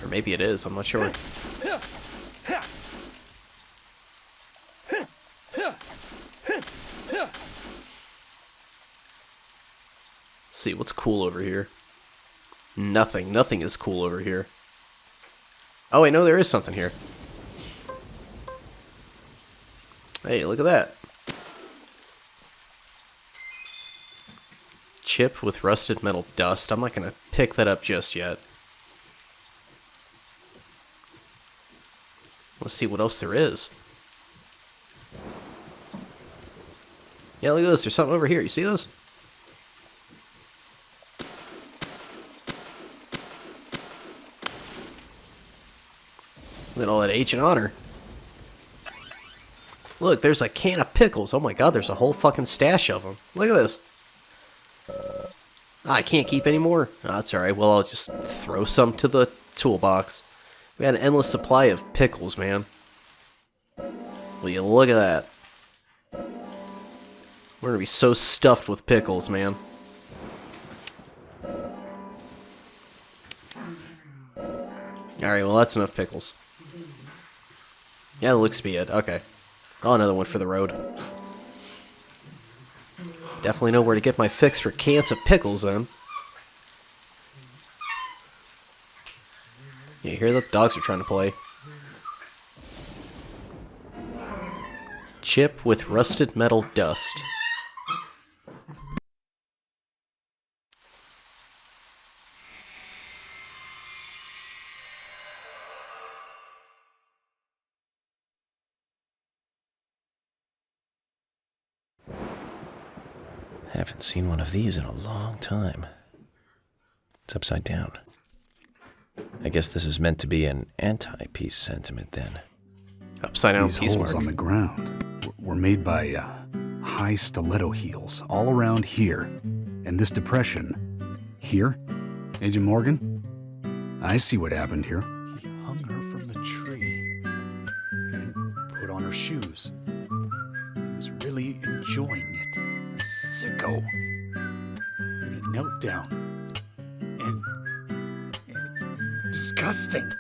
Or maybe it is, I'm not sure. Let's see, what's cool over here? Nothing. Nothing is cool over here. Oh, wait, no, there is something here. Hey, look at that. Chip with rusted metal dust. I'm not going to pick that up just yet. Let's see what else there is. Yeah, look at this. There's something over here. You see this? Look at all that H and honor. Look, there's a can of pickles. Oh my god, there's a whole fucking stash of them. Look at this. I can't keep any more. Oh, that's alright. Well, I'll just throw some to the toolbox. We got an endless supply of pickles, man. Will you look at that? We're gonna be so stuffed with pickles, man. Alright, well, that's enough pickles. Yeah, it looks to be it. Okay. Oh, another one for the road. Definitely know where to get my fix for cans of pickles, then. Yeah, you hear the dogs are trying to play. Chip with rusted metal dust. Haven't seen one of these in a long time. It's upside down. I guess this is meant to be an anti-peace sentiment then. Upside down These peace holes mark. on the ground were made by high stiletto heels all around here. And this depression here, Agent Morgan, I see what happened here. He hung her from the tree and put on her shoes. He was really enjoying it. A sicko. And he knelt down. And disgusting.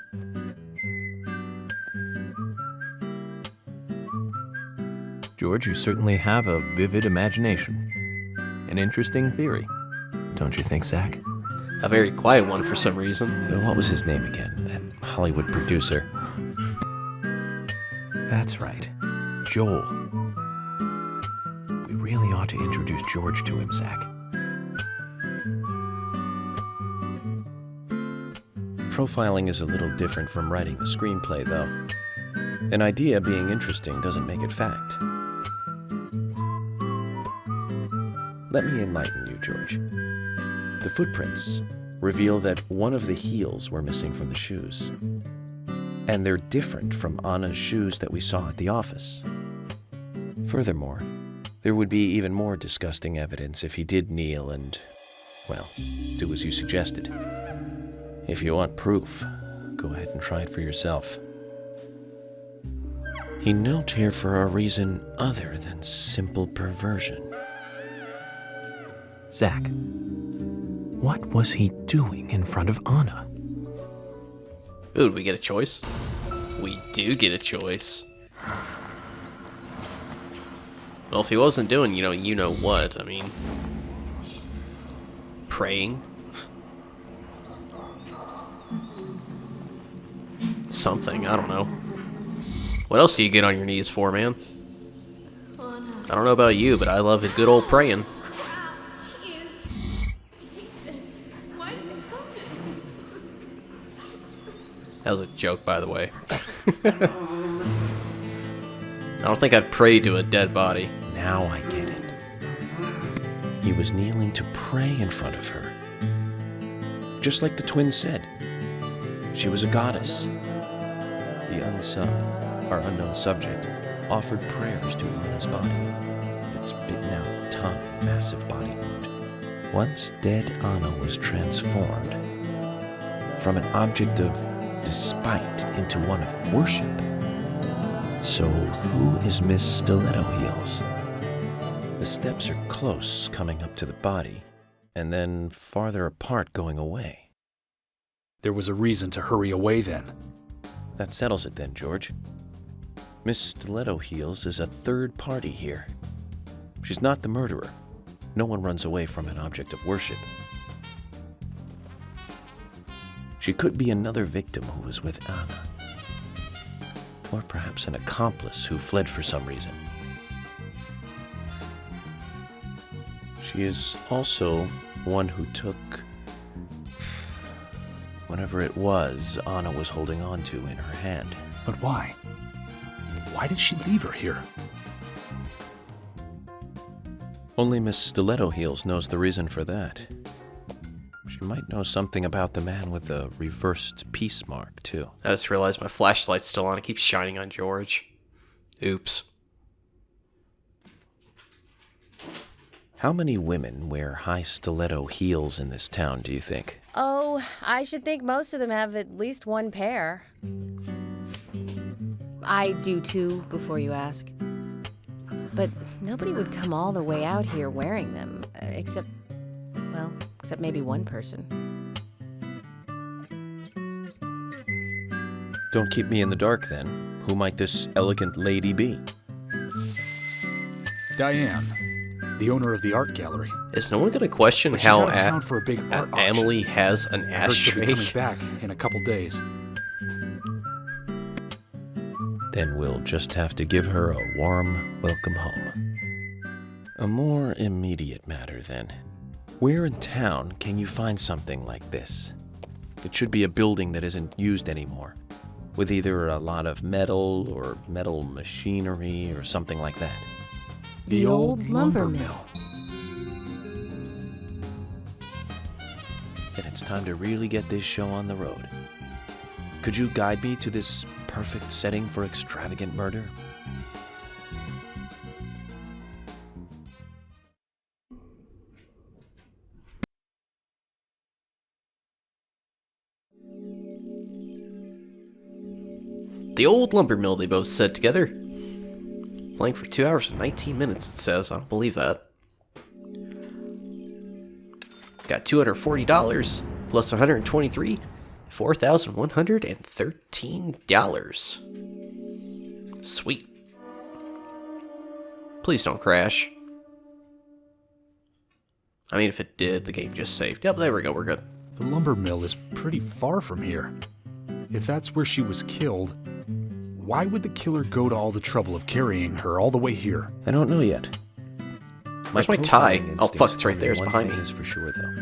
George, you certainly have a vivid imagination. An interesting theory. Don't you think, Zach? A very quiet one for some reason. What was his name again? That Hollywood producer. That's right. Joel. We really ought to introduce George to him, Zach. Profiling is a little different from writing a screenplay, though. An idea being interesting doesn't make it fact. Let me enlighten you, George. The footprints reveal that one of the heels were missing from the shoes. And they're different from Anna's shoes that we saw at the office. Furthermore, there would be even more disgusting evidence if he did kneel and, well, do as you suggested. If you want proof, go ahead and try it for yourself. He knelt here for a reason other than simple perversion. Zach, what was he doing in front of Anna? Ooh, do we get a choice? We do get a choice. Well, if he wasn't doing, you know what, I mean... praying? Something, I don't know. What else do you get on your knees for, man? I don't know about you, but I love a good old praying. That was a joke, by the way. I don't think I'd pray to a dead body. Now I get it. He was kneeling to pray in front of her. Just like the twins said. She was a goddess. The unsung, or unknown subject, offered prayers to Anna's body, with its bitten-out tongue and massive body wound. Once dead Anna was transformed from an object of despite into one of worship. So who is Miss Stiletto Heels? The steps are close coming up to the body, and then farther apart going away. There was a reason to hurry away then. That settles it then, George. Miss Stiletto Heels is a third party here. She's not the murderer. No one runs away from an object of worship. She could be another victim who was with Anna. Or perhaps an accomplice who fled for some reason. She is also one who took whatever it was Anna was holding on to in her hand. But why? Why did she leave her here? Only Miss Stiletto Heels knows the reason for that. She might know something about the man with the reversed peace mark, too. I just realized my flashlight's still on. It keeps shining on George. Oops. How many women wear high stiletto heels in this town, do you think? Oh, I should think most of them have at least one pair. I do too, before you ask. But nobody would come all the way out here wearing them, except maybe one person. Don't keep me in the dark, then. Who might this elegant lady be? Diane, the owner of the art gallery. Is no one going to question She's how out of town for a big art auction. Emily has an I heard she'll be ashtray? coming back in a couple days. Then we'll just have to give her a warm welcome home. A more immediate matter, then. Where in town can you find something like this? It should be a building that isn't used anymore, with either a lot of metal or metal machinery or something like that. The old lumber mill. Then it's time to really get this show on the road. Could you guide me to this perfect setting for extravagant murder? The old lumber mill, they both said together. Playing for 2 hours and 19 minutes, it says. I don't believe that. Got $240 plus $123, $4,113. Sweet. Please don't crash. I mean, if it did, the game just saved. Yep, there we go, we're good. The lumber mill is pretty far from here. If that's where she was killed, why would the killer go to all the trouble of carrying her all the way here? I don't know yet. Where's my tie? profiling Oh, fuck, instincts it's right tell there, it's one behind thing me. is for sure, though.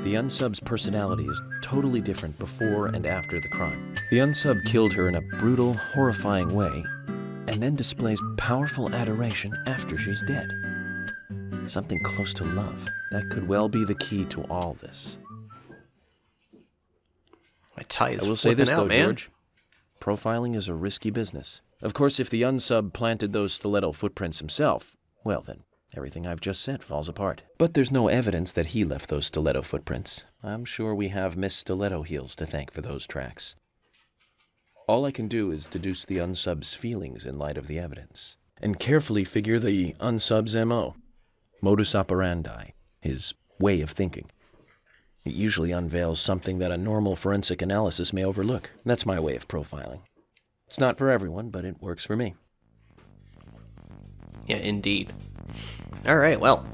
The unsub's personality is totally different before and after the crime. The unsub killed her in a brutal, horrifying way, and then displays powerful adoration after she's dead. Something close to love. That could well be the key to all this. My tie is I will say flipping this, out, though, man. George. Profiling is a risky business. Of course, if the unsub planted those stiletto footprints himself, well then, everything I've just said falls apart. But there's no evidence that he left those stiletto footprints. I'm sure we have Miss Stiletto Heels to thank for those tracks. All I can do is deduce the unsub's feelings in light of the evidence, and carefully figure the unsub's MO, modus operandi, his way of thinking. It usually unveils something that a normal forensic analysis may overlook. That's my way of profiling. It's not for everyone, but it works for me. Yeah, indeed. Alright, well.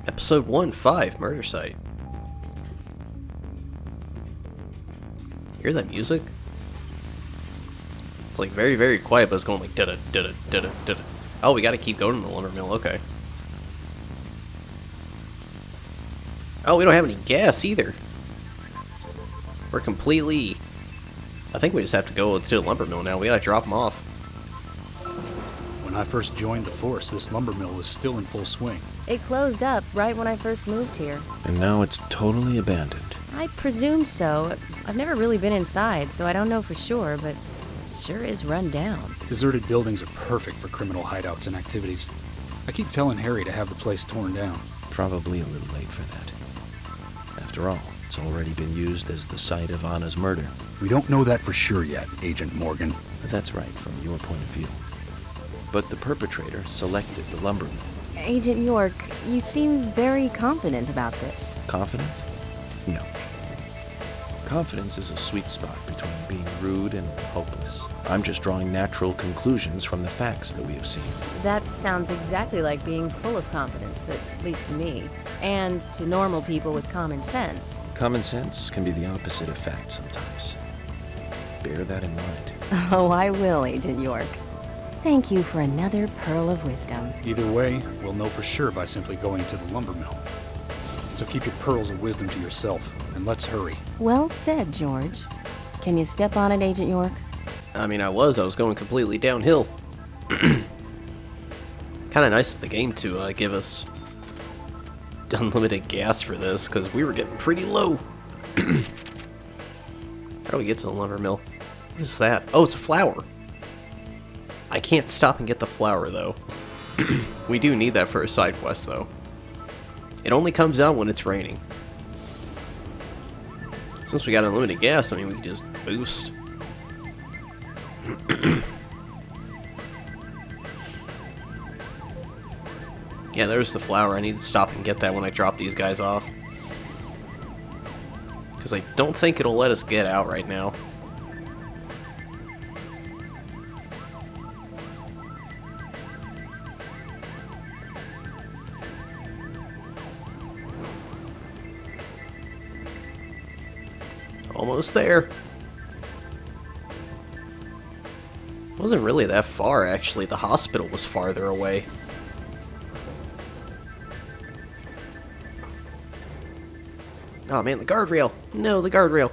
Episode 1-5, Murder Site. Hear that music? It's like very, very quiet, but it's going like da-da, da-da, da-da, da-da. Oh, we gotta keep going to the lumber mill, okay. Oh, we don't have any gas either. We're completely... I think we just have to go to the lumber mill now. We gotta drop them off. When I first joined the force, this lumber mill was still in full swing. It closed up right when I first moved here. And now it's totally abandoned. I presume so. I've never really been inside, so I don't know for sure, but it sure is run down. Deserted buildings are perfect for criminal hideouts and activities. I keep telling Harry to have the place torn down. Probably a little late for that. After all, it's already been used as the site of Anna's murder. We don't know that for sure yet, Agent Morgan. But that's right, from your point of view. But the perpetrator selected the lumber mill. Agent York, you seem very confident about this. Confident? No. Confidence is a sweet spot between being rude and hopeless. I'm just drawing natural conclusions from the facts that we have seen. That sounds exactly like being full of confidence, at least to me. And to normal people with common sense. Common sense can be the opposite of fact sometimes. Bear that in mind. Oh, I will, Agent York. Thank you for another pearl of wisdom. Either way, we'll know for sure by simply going to the lumber mill. So keep your pearls of wisdom to yourself, and let's hurry. Well said, George. Can you step on it, Agent York? I mean, I was going completely downhill. Kind of nice of the game to give us unlimited gas for this, because we were getting pretty low. How do we get to the lumber mill? What is that? Oh, it's a flower. I can't stop and get the flower, though. We do need that for a side quest, though. It only comes out when it's raining. Since we got unlimited gas, I mean, we can just boost. Yeah, there's the flower. I need to stop and get that when I drop these guys off. Because I don't think it'll let us get out right now. Almost there. Wasn't really that far, actually. The hospital was farther away. Oh man, the guardrail! No, the guardrail!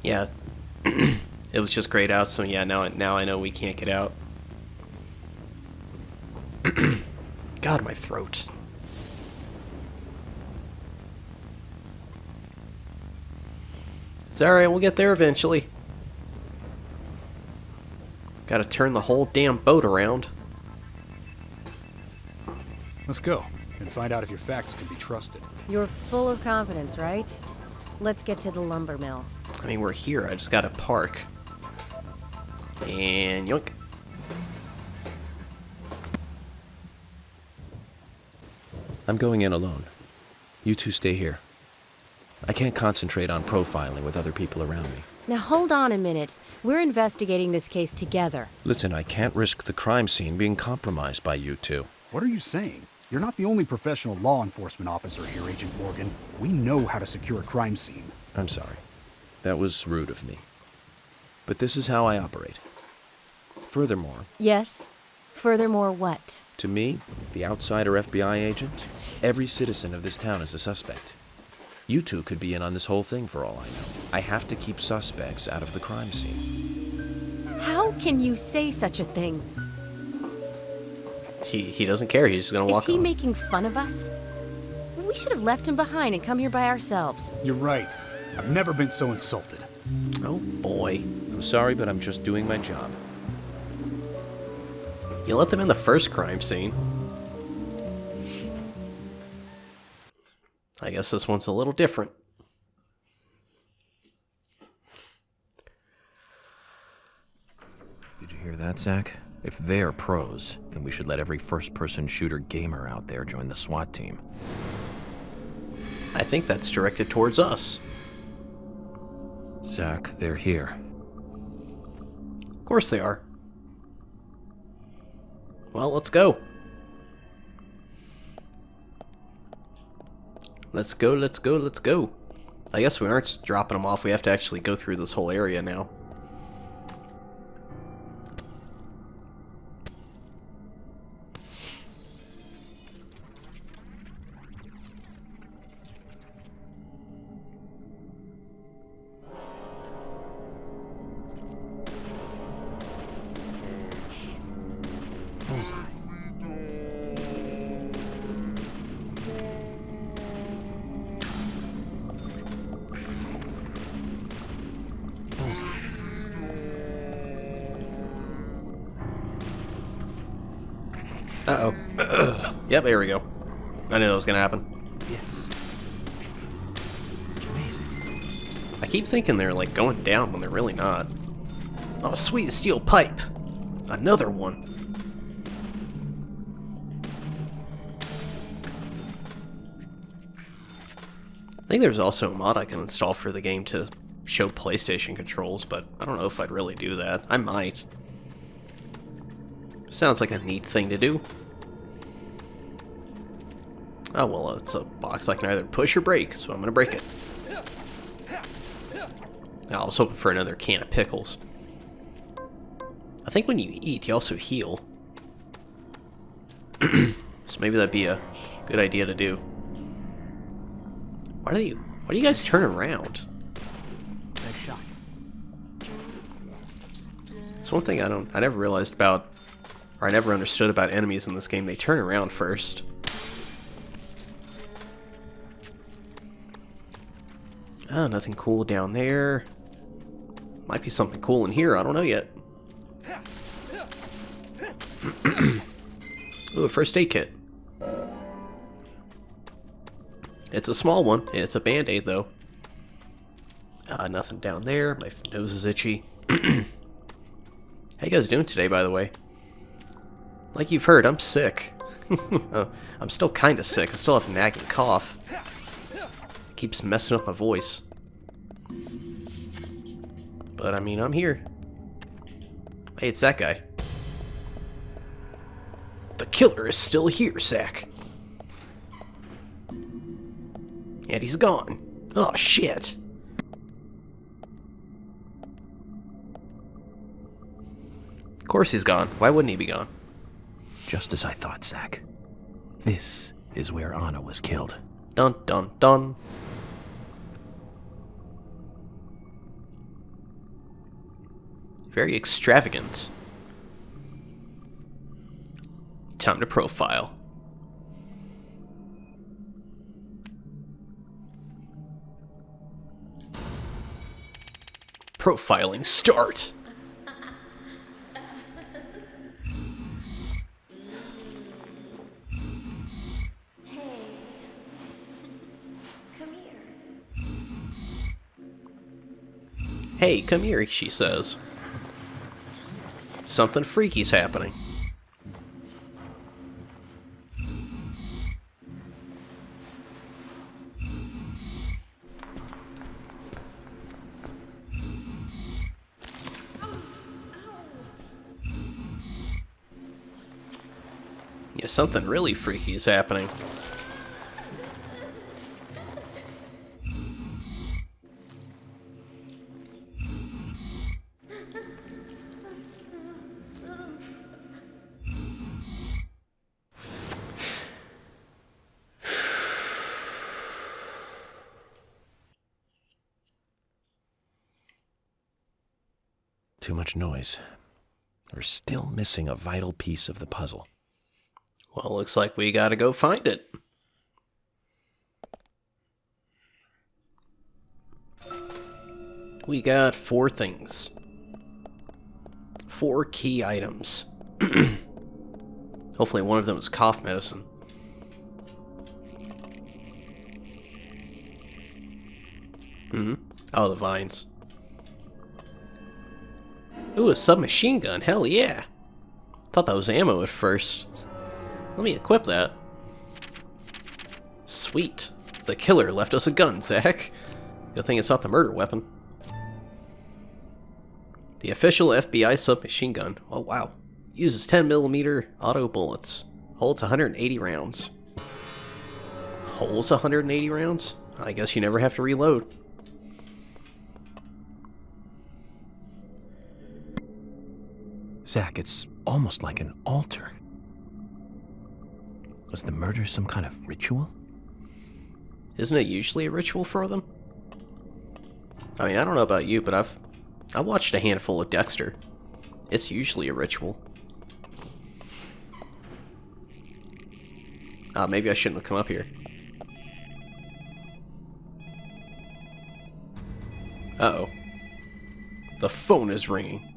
Yeah, it was just grayed out, so yeah, now I know we can't get out. God, my throat. It's alright, we'll get there eventually. Gotta turn the whole damn boat around. Let's go, and find out if your facts can be trusted. You're full of confidence, right? Let's get to the lumber mill. I mean, we're here, I just gotta park. And yoink. I'm going in alone. You two stay here. I can't concentrate on profiling with other people around me. Now hold on a minute. We're investigating this case together. Listen, I can't risk the crime scene being compromised by you two. What are you saying? You're not the only professional law enforcement officer here, Agent Morgan. We know how to secure a crime scene. I'm sorry. That was rude of me. But this is how I operate. Furthermore... Yes? Furthermore what? To me, the outsider FBI agent, every citizen of this town is a suspect. You two could be in on this whole thing for all I know. I have to keep suspects out of the crime scene. How can you say such a thing? He doesn't care, he's just gonna walk Is he on. making fun of us? We should have left him behind and come here by ourselves. You're right. I've never been so insulted. Oh boy. I'm sorry, but I'm just doing my job. You let them in the first crime scene. I guess this one's a little different. Did you hear that, Zach? If they're pros, then we should let every first-person shooter gamer out there join the SWAT team. I think that's directed towards us. Zach, they're here. Of course they are. Well, let's go. Let's go, let's go, let's go. I guess we aren't dropping them off. We have to actually go through this whole area now. Uh-oh. Yep, there we go. I knew that was gonna happen. Yes. Amazing. I keep thinking they're like going down when they're really not. Oh, sweet steel pipe. Another one. I think there's also a mod I can install for the game to show PlayStation controls, but I don't know if I'd really do that. I might. Sounds like a neat thing to do. Oh, well, it's a box I can either push or break, so I'm gonna break it. Oh, I was hoping for another can of pickles. I think when you eat, you also heal. So maybe that'd be a good idea to do. Why do you guys turn around? Nice shot. It's one thing I never realized about, or I never understood about enemies in this game. They turn around first. Oh, nothing cool down there. Might be something cool in here, I don't know yet. Ooh, a first aid kit. It's a small one. It's a band-aid, though. Nothing down there. My nose is itchy. How you guys doing today, by the way? Like you've heard, I'm sick. I'm still kind of sick. I still have a nagging cough. It keeps messing up my voice. But, I mean, I'm here. Hey, it's that guy. The killer is still here, Zach. And he's gone. Oh, shit. Of course he's gone. Why wouldn't he be gone? Just as I thought, Zach. This is where Anna was killed. Dun, dun, dun. Very extravagant. Time to profile. Profiling start. Hey, come here, she says. Something freaky's happening. Yeah, something really freaky is happening. Too much noise. We're still missing a vital piece of the puzzle. Well, looks like we gotta go find it. We got 4 things. 4 key items. Hopefully one of them is cough medicine. Oh, the vines. Ooh, a submachine gun. Hell yeah. Thought that was ammo at first. Let me equip that. Sweet. The killer left us a gun, Zach. Good thing it's not the murder weapon. The official FBI submachine gun. Oh, wow. Uses 10mm auto bullets. Holds 180 rounds. Holds 180 rounds? I guess you never have to reload. Zach, it's almost like an altar. Was the murder some kind of ritual? Isn't it usually a ritual for them? I mean, I don't know about you, but I watched a handful of Dexter. It's usually a ritual. Maybe I shouldn't have come up here. Uh-oh. The phone is ringing.